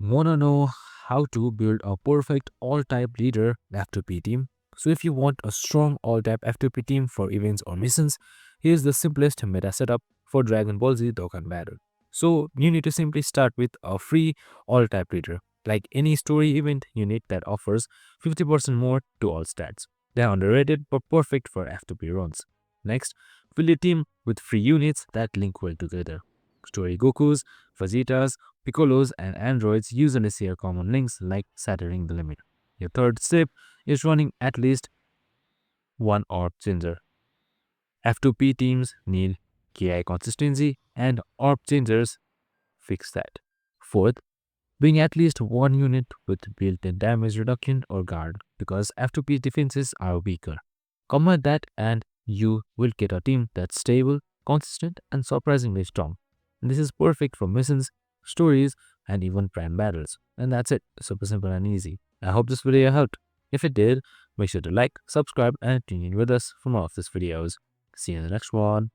Wanna know how to build a perfect all-type leader F2P team? So if you want a strong all-type F2P team for events or missions, here's the simplest meta setup for Dragon Ball Z Dokkan Battle. So you need to simply start with a free all-type leader. Like any story event unit that offers 50% more to all stats. They're underrated but perfect for F2P runs. Next, fill your team with free units that link well together. Story Gokus, Vegetas, Piccolos, and androids usually share common links like shattering the limit. Your third step is running at least one orb changer. F2P teams need KI consistency, and orb changers fix that. Fourth, bring at least one unit with built-in damage reduction or guard because F2P defenses are weaker. Combine that and you will get a team that's stable, consistent, and surprisingly strong. And this is perfect for missions, stories, and even prime battles. And that's it. Super simple and easy. I hope this video helped. If it did, make sure to like, subscribe, and tune in with us for more of these videos. See you in the next one.